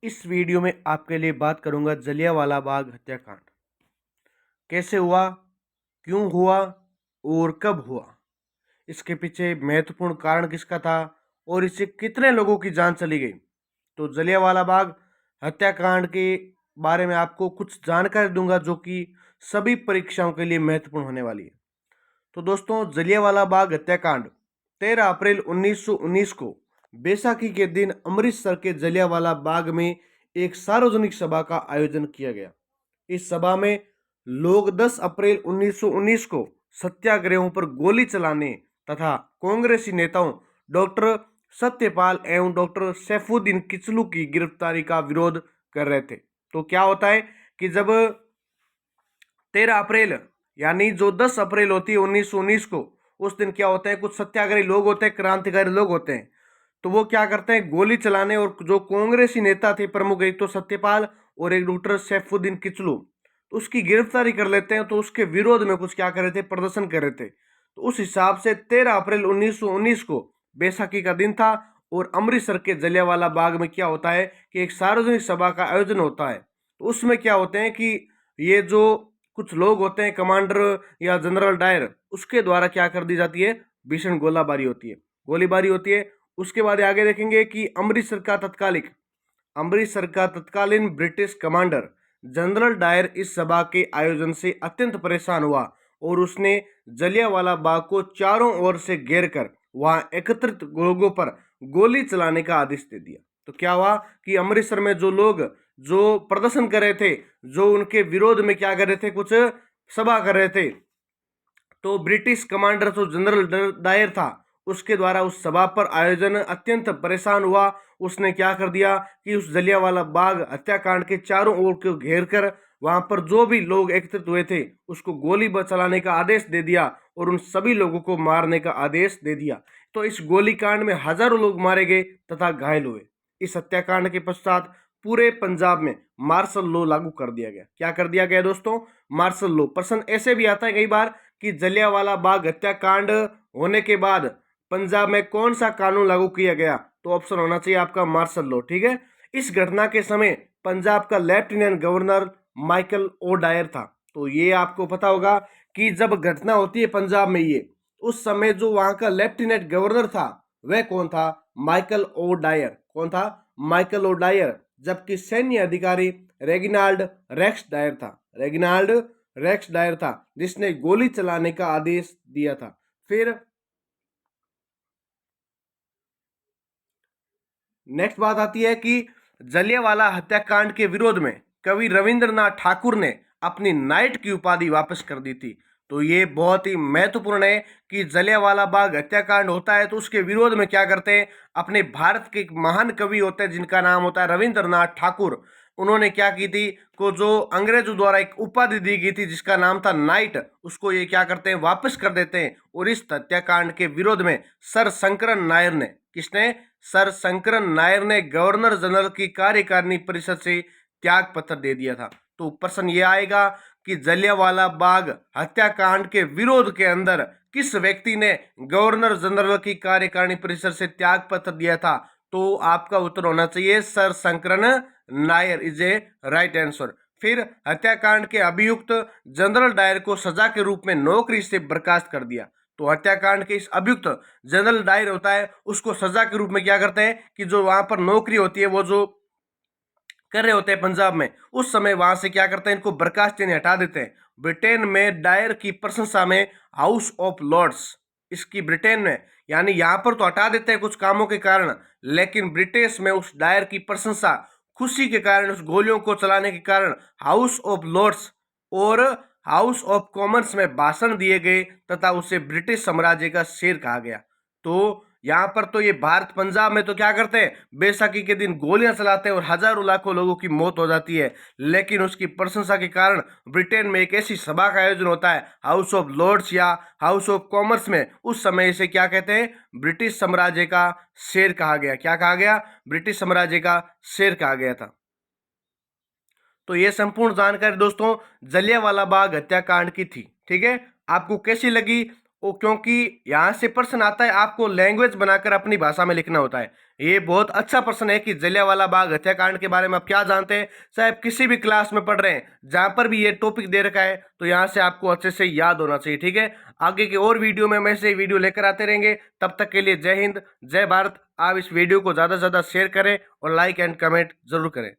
इस वीडियो में आपके लिए बात करूंगा जलियांवाला बाग हत्याकांड। कैसे हुआ, क्यों हुआ और कब हुआ, इसके पीछे महत्वपूर्ण कारण किसका था और इससे कितने लोगों की जान चली गई। तो जलियांवाला बाग हत्याकांड के बारे में आपको कुछ जानकारी दूंगा जो कि सभी परीक्षाओं के लिए महत्वपूर्ण होने वाली है। तो दोस्तों, जलियांवाला बाग हत्याकांड 13 अप्रैल 1919 को बैसाखी के दिन अमृतसर के जलियांवाला बाग में एक सार्वजनिक सभा का आयोजन किया गया। इस सभा में लोग 10 अप्रैल 1919 को सत्याग्रहों पर गोली चलाने तथा कांग्रेसी नेताओं डॉक्टर सत्यपाल एवं डॉक्टर सैफुद्दीन किचलू की गिरफ्तारी का विरोध कर रहे थे। तो क्या होता है कि जब 13 अप्रैल यानी जो 10 अप्रैल होती है 1919 को, उस दिन क्या होता है, कुछ सत्याग्रही लोग होते हैं, क्रांतिकारी लोग होते हैं, तो वो क्या करते हैं, गोली चलाने। और जो कांग्रेसी नेता थे प्रमुख, एक तो सत्यपाल और एक डॉक्टर सैफुद्दीन किचलू, तो उसकी गिरफ्तारी कर लेते हैं। तो उसके विरोध में कुछ क्या कर रहे थे, प्रदर्शन कर रहे थे। तो उस हिसाब से 13 अप्रैल 1919 को बैसाखी का दिन था और अमृतसर के जलियांवाला बाग में क्या होता है कि एक सार्वजनिक सभा का आयोजन होता है। तो उसमें क्या होते हैं कि ये जो कुछ लोग होते हैं, कमांडर या जनरल डायर, उसके द्वारा क्या कर दी जाती है, भीषण गोलीबारी होती है। उसके बाद आगे देखेंगे कि अमृतसर का तत्कालीन ब्रिटिश कमांडर जनरल डायर इस सभा के आयोजन से अत्यंत परेशान हुआ और उसने जलियांवाला बाग को चारों ओर से घेर कर वहां एकत्रित लोगों पर गोली चलाने का आदेश दे दिया। तो क्या हुआ कि अमृतसर में जो लोग जो प्रदर्शन कर रहे थे, जो उनके विरोध में क्या कर रहे थे, कुछ सभा कर रहे थे, तो ब्रिटिश कमांडर जो जनरल डायर था, उसके द्वारा उस सभा पर आयोजन अत्यंत परेशान हुआ। उसने क्या कर दिया कि उस जलियांवाला बाग हत्याकांड के चारों ओर को घेर कर वहां पर जो भी लोग एकत्रित हुए थे उसको गोली चलाने का आदेश दे दिया और उन सभी लोगों को मारने का आदेश दे दिया। तो इस गोलीकांड में हजारों लोग मारे गए तथा घायल हुए। इस हत्याकांड के पश्चात पूरे पंजाब में मार्शल लॉ लागू कर दिया गया। क्या कर दिया गया दोस्तों, मार्शल लॉ। प्रश्न ऐसे भी आता है कई बार कि जलियांवाला बाग हत्याकांड होने के बाद पंजाब में कौन सा कानून लागू किया गया, तो ऑप्शन होना चाहिए आपका मार्शल लॉ। ठीक है। इस घटना के समय पंजाब का lieutenant governor Michael O'Dwyer था। तो ये आपको पता होगा कि जब घटना होती है पंजाब में, ये उस समय जो वहां का लेफ्टिनेंट गवर्नर था वह कौन था, माइकल ओ डायर। कौन था, माइकल ओ डायर। जबकि सैन्य अधिकारी रेगिनाल्ड रेक्स डायर था जिसने गोली चलाने का आदेश दिया था। फिर नेक्स्ट बात आती है कि जलियांवाला हत्याकांड के विरोध में कवि रविंद्रनाथ ठाकुर ने अपनी नाइट की उपाधि वापस कर दी थी। तो ये बहुत ही महत्वपूर्ण है कि जलियांवाला बाग हत्याकांड होता है तो उसके विरोध में क्या करते हैं, अपने भारत के एक महान कवि होते हैं जिनका नाम होता है रविंद्रनाथ ठाकुर। उन्होंने क्या की थी, को जो अंग्रेजों द्वारा एक उपाधि दी गई थी जिसका नाम था नाइट, उसको ये क्या करते हैं, वापस कर देते हैं। और इस हत्याकांड के विरोध में सर शंकरन नायर ने, किसने, सर शंकरन नायर ने गवर्नर जनरल की कार्यकारिणी परिषद से त्याग पत्र दे दिया था। तो प्रश्न ये आएगा कि जलियांवाला बाग हत्याकांड के विरोध के अंदर किस व्यक्ति ने गवर्नर जनरल की कार्यकारिणी परिषद से त्याग पत्र दिया था, तो आपका उत्तर होना चाहिए sir Sankaran Nair is a right answer. फिर हत्याकांड के अभियुक्त जनरल डायर को सजा के रूप में नौकरी से बर्खास्त कर दिया। तो हत्याकांड के इस अभियुक्त जनरल डायर होता है, उसको सजा के रूप में क्या करते हैं कि जो वहां पर नौकरी होती है वो जो कर रहे होते हैं पंजाब में, उस समय वहां से क्या करते हैं, इनको बर्खास्त यानी हटा देते हैं। ब्रिटेन में डायर की प्रशंसा में हाउस ऑफ लॉर्ड्स, इसकी ब्रिटेन में यानी यहां पर तो हटा देते हैं कुछ कामों के कारण, लेकिन ब्रिटिश में उस डायर की प्रशंसा खुशी के कारण, उस गोलियों को चलाने के कारण हाउस ऑफ लॉर्ड्स और हाउस ऑफ कॉमन्स में भाषण दिए गए तथा उसे ब्रिटिश साम्राज्य का शेर कहा गया। तो यहाँ पर तो ये भारत पंजाब में तो क्या करते हैं, बैसाखी के दिन गोलियां चलाते हैं और हजारों लाखों लोगों की मौत हो जाती है। लेकिन उसकी प्रशंसा के कारण ब्रिटेन में एक ऐसी सभा का आयोजन होता है हाउस ऑफ लॉर्ड्स या हाउस ऑफ कॉमर्स में, उस समय इसे क्या कहते हैं, ब्रिटिश साम्राज्य का शेर कहा गया। क्या कहा गया, ब्रिटिश साम्राज्य का शेर कहा गया था। तो ये संपूर्ण जानकारी दोस्तों जलियांवाला बाग हत्याकांड की थी। ठीक है, आपको कैसी लगी ओ, क्योंकि यहाँ से प्रश्न आता है आपको लैंग्वेज बनाकर अपनी भाषा में लिखना होता है। ये बहुत अच्छा प्रश्न है कि जलियांवाला बाग हत्याकांड के बारे में आप क्या जानते हैं। चाहे आप किसी भी क्लास में पढ़ रहे हैं, जहां पर भी ये टॉपिक दे रखा है, तो यहाँ से आपको अच्छे से याद होना चाहिए। ठीक है, आगे की और वीडियो में हम ऐसे वीडियो लेकर आते रहेंगे। तब तक के लिए जय हिंद, जय भारत। आप इस वीडियो को ज़्यादा से ज़्यादा शेयर करें और लाइक एंड कमेंट जरूर करें।